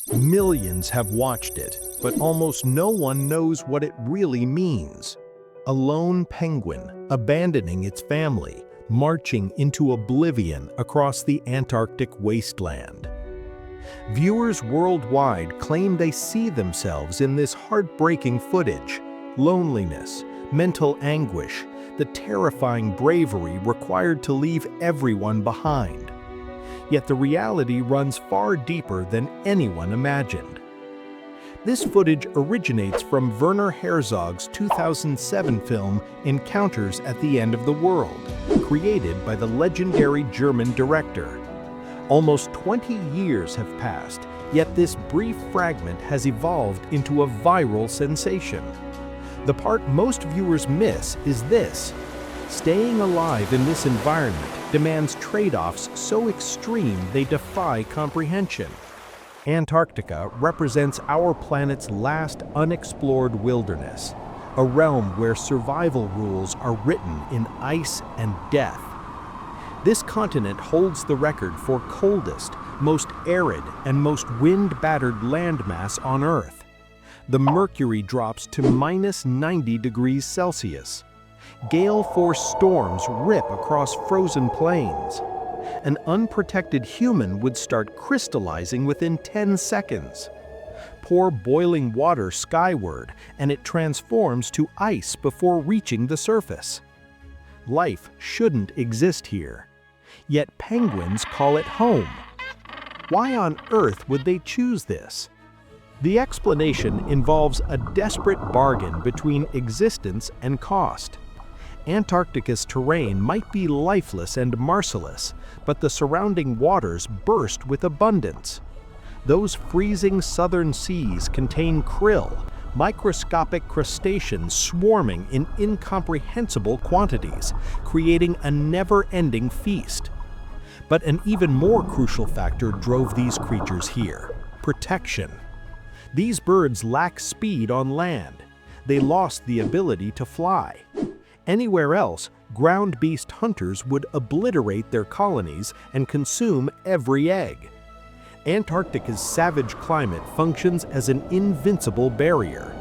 Millions have watched it, but almost no one knows what it really means. A lone penguin, abandoning its family, marching into oblivion across the Antarctic wasteland. Viewers worldwide claim they see themselves in this heartbreaking footage. Loneliness, mental anguish, the terrifying bravery required to leave everyone behind. Yet the reality runs far deeper than anyone imagined. This footage originates from Werner Herzog's 2007 film Encounters at the End of the World, created by the legendary German director. Almost 20 years have passed, yet this brief fragment has evolved into a viral sensation. The part most viewers miss is this: staying alive in this environment demands trade-offs so extreme they defy comprehension. Antarctica represents our planet's last unexplored wilderness, a realm where survival rules are written in ice and death. This continent holds the record for coldest, most arid, and most wind-battered landmass on Earth. The mercury drops to -90 degrees Celsius. Gale-force storms rip across frozen plains. An unprotected human would start crystallizing within 10 seconds. Pour boiling water skyward, and it transforms to ice before reaching the surface. Life shouldn't exist here. Yet penguins call it home. Why on earth would they choose this? The explanation involves a desperate bargain between existence and cost. Antarctica's terrain might be lifeless and merciless, but the surrounding waters burst with abundance. Those freezing southern seas contain krill, microscopic crustaceans swarming in incomprehensible quantities, creating a never-ending feast. But an even more crucial factor drove these creatures here: protection. These birds lack speed on land. They lost the ability to fly. Anywhere else, ground beast hunters would obliterate their colonies and consume every egg. Antarctica's savage climate functions as an invincible barrier.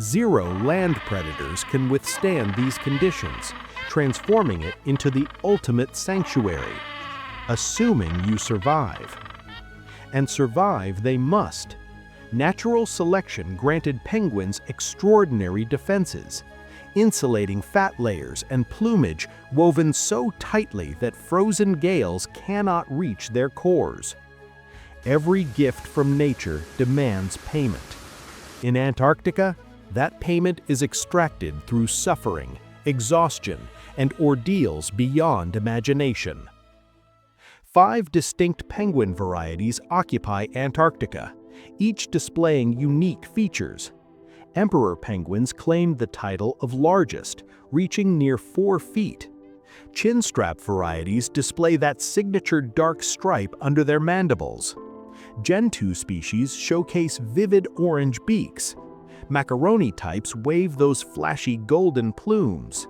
Zero land predators can withstand these conditions, transforming it into the ultimate sanctuary, assuming you survive. And survive they must. Natural selection granted penguins extraordinary defenses, insulating fat layers and plumage woven so tightly that frozen gales cannot reach their cores. Every gift from nature demands payment. In Antarctica, that payment is extracted through suffering, exhaustion, and ordeals beyond imagination. 5 distinct penguin varieties occupy Antarctica, each displaying unique features. Emperor penguins claim the title of largest, reaching near 4 feet. Chinstrap varieties display that signature dark stripe under their mandibles. Gentoo species showcase vivid orange beaks. Macaroni types wave those flashy golden plumes.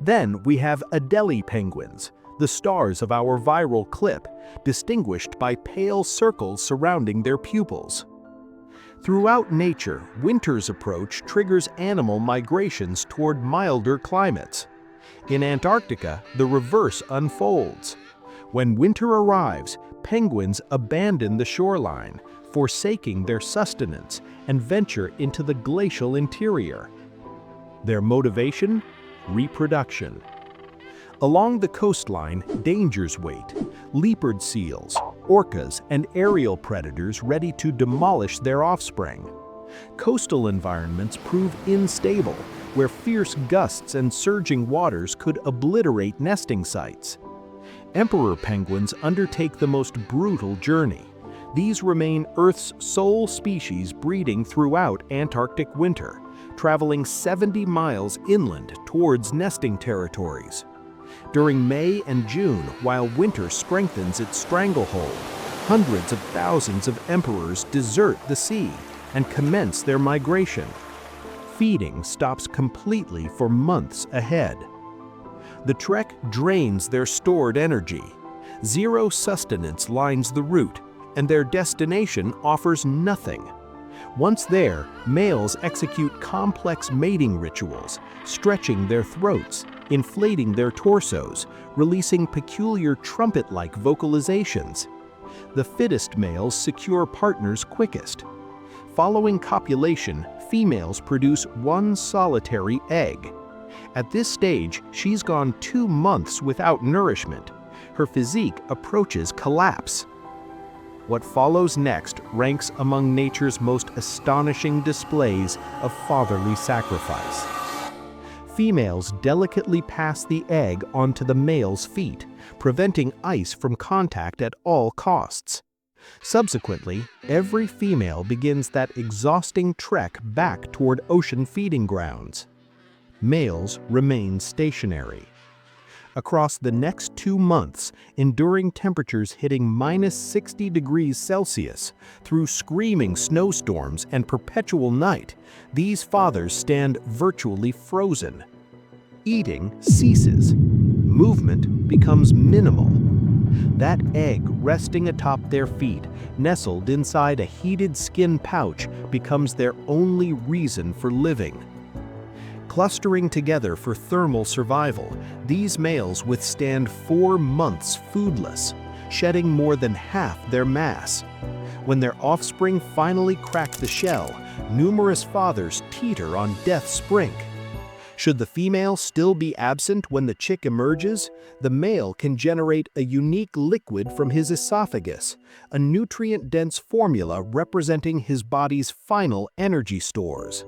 Then we have Adélie penguins, the stars of our viral clip, distinguished by pale circles surrounding their pupils. Throughout nature, winter's approach triggers animal migrations toward milder climates. In Antarctica, the reverse unfolds. When winter arrives, penguins abandon the shoreline, forsaking their sustenance, and venture into the glacial interior. Their motivation? Reproduction. Along the coastline, dangers wait: leopard seals, orcas, and aerial predators ready to demolish their offspring. Coastal environments prove unstable, where fierce gusts and surging waters could obliterate nesting sites. Emperor penguins undertake the most brutal journey. These remain Earth's sole species breeding throughout Antarctic winter, traveling 70 miles inland towards nesting territories. During May and June, while winter strengthens its stranglehold, hundreds of thousands of emperors desert the sea and commence their migration. Feeding stops completely for months ahead. The trek drains their stored energy. Zero sustenance lines the route, and their destination offers nothing. Once there, males execute complex mating rituals, stretching their throats, inflating their torsos, releasing peculiar trumpet-like vocalizations. The fittest males secure partners quickest. Following copulation, females produce one solitary egg. At this stage, she's gone 2 months without nourishment. Her physique approaches collapse. What follows next ranks among nature's most astonishing displays of fatherly sacrifice. Females delicately pass the egg onto the male's feet, preventing ice from contact at all costs. Subsequently, every female begins that exhausting trek back toward ocean feeding grounds. Males remain stationary. Across the next 2 months, enduring temperatures hitting -60 degrees Celsius, through screaming snowstorms and perpetual night, these fathers stand virtually frozen. Eating ceases. Movement becomes minimal. That egg resting atop their feet, nestled inside a heated skin pouch, becomes their only reason for living. Clustering together for thermal survival, these males withstand 4 months foodless, shedding more than half their mass. When their offspring finally crack the shell, numerous fathers teeter on death's brink. Should the female still be absent when the chick emerges, the male can generate a unique liquid from his esophagus, a nutrient-dense formula representing his body's final energy stores.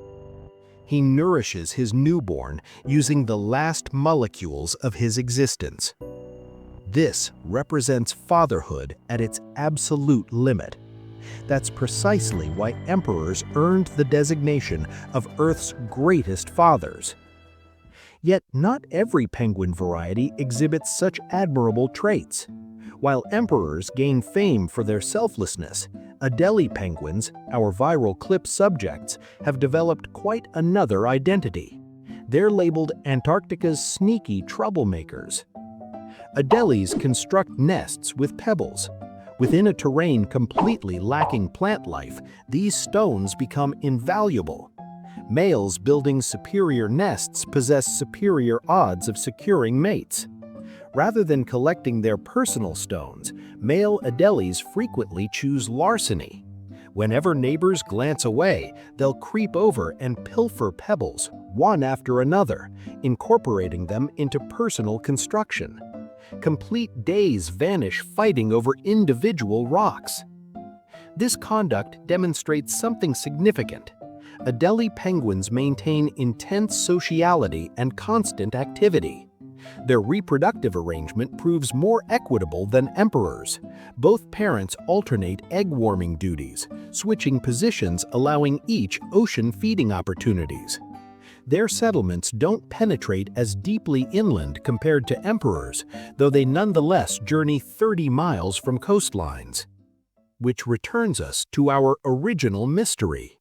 He nourishes his newborn using the last molecules of his existence. This represents fatherhood at its absolute limit. That's precisely why emperors earned the designation of Earth's greatest fathers. Yet not every penguin variety exhibits such admirable traits. While emperors gain fame for their selflessness, Adélie penguins, our viral clip subjects, have developed quite another identity. They're labeled Antarctica's sneaky troublemakers. Adélies construct nests with pebbles. Within a terrain completely lacking plant life, these stones become invaluable. Males building superior nests possess superior odds of securing mates. Rather than collecting their personal stones, male Adélies frequently choose larceny. Whenever neighbors glance away, they'll creep over and pilfer pebbles, one after another, incorporating them into personal construction. Complete days vanish fighting over individual rocks. This conduct demonstrates something significant. Adélie penguins maintain intense sociality and constant activity. Their reproductive arrangement proves more equitable than emperors. Both parents alternate egg-warming duties, switching positions allowing each ocean feeding opportunities. Their settlements don't penetrate as deeply inland compared to emperors, though they nonetheless journey 30 miles from coastlines. Which returns us to our original mystery.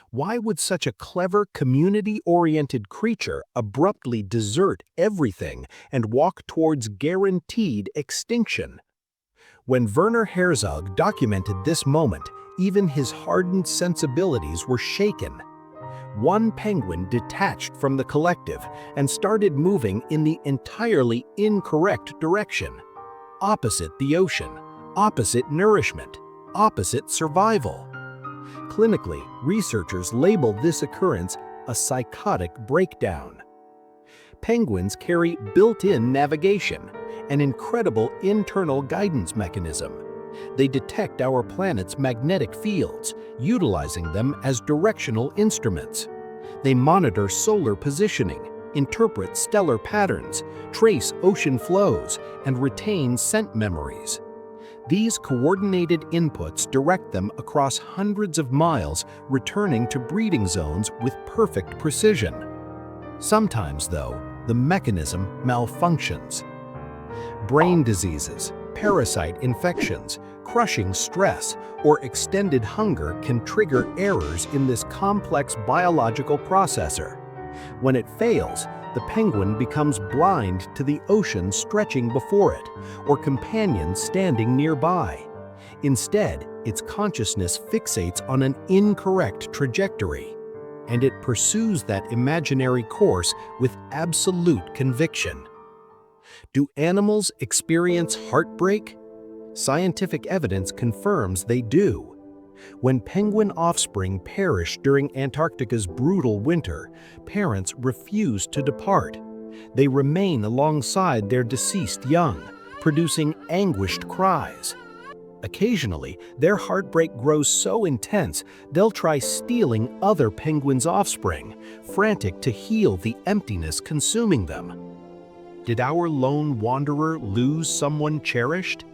Why would such a clever, community-oriented creature abruptly desert everything and walk towards guaranteed extinction? When Werner Herzog documented this moment, even his hardened sensibilities were shaken. One penguin detached from the collective and started moving in the entirely incorrect direction. Opposite the ocean, opposite nourishment, opposite survival. Clinically, researchers label this occurrence a psychotic breakdown. Penguins carry built-in navigation, an incredible internal guidance mechanism. They detect our planet's magnetic fields, utilizing them as directional instruments. They monitor solar positioning, interpret stellar patterns, trace ocean flows, and retain scent memories. These coordinated inputs direct them across hundreds of miles, returning to breeding zones with perfect precision. Sometimes, though, the mechanism malfunctions. Brain diseases, parasite infections, crushing stress, or extended hunger can trigger errors in this complex biological processor. When it fails, the penguin becomes blind to the ocean stretching before it, or companions standing nearby. Instead, its consciousness fixates on an incorrect trajectory, and it pursues that imaginary course with absolute conviction. Do animals experience heartbreak? Scientific evidence confirms they do. When penguin offspring perish during Antarctica's brutal winter, parents refuse to depart. They remain alongside their deceased young, producing anguished cries. Occasionally, their heartbreak grows so intense, they'll try stealing other penguins' offspring, frantic to heal the emptiness consuming them. Did our lone wanderer lose someone cherished?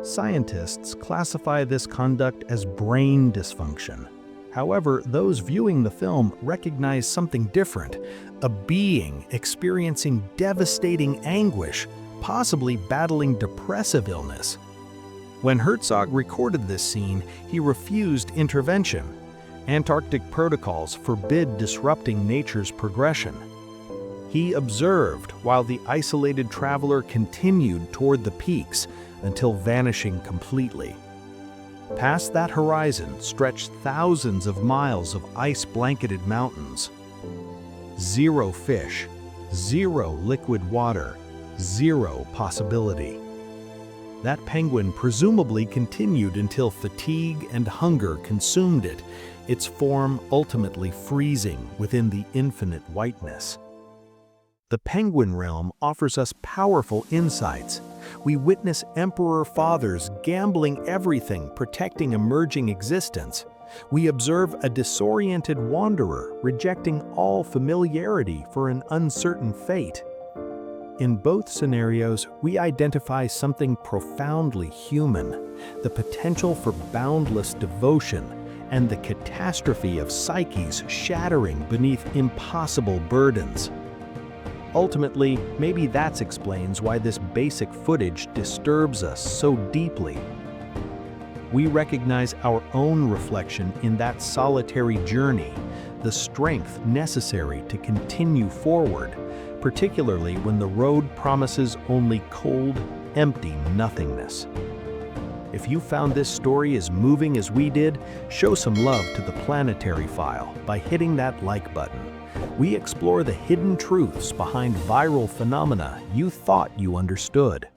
Scientists classify this conduct as brain dysfunction. However, those viewing the film recognize something different, a being experiencing devastating anguish, possibly battling depressive illness. When Herzog recorded this scene, he refused intervention. Antarctic protocols forbid disrupting nature's progression. He observed while the isolated traveler continued toward the peaks until vanishing completely. Past that horizon stretched thousands of miles of ice-blanketed mountains. Zero fish, zero liquid water, zero possibility. That penguin presumably continued until fatigue and hunger consumed it, its form ultimately freezing within the infinite whiteness. The penguin realm offers us powerful insights. We witness emperor fathers gambling everything, protecting emerging existence. We observe a disoriented wanderer rejecting all familiarity for an uncertain fate. In both scenarios, we identify something profoundly human, the potential for boundless devotion and the catastrophe of psyches shattering beneath impossible burdens. Ultimately, maybe that explains why this basic footage disturbs us so deeply. We recognize our own reflection in that solitary journey, the strength necessary to continue forward, particularly when the road promises only cold, empty nothingness. If you found this story as moving as we did, show some love to the Planetary file by hitting that like button. We explore the hidden truths behind viral phenomena you thought you understood.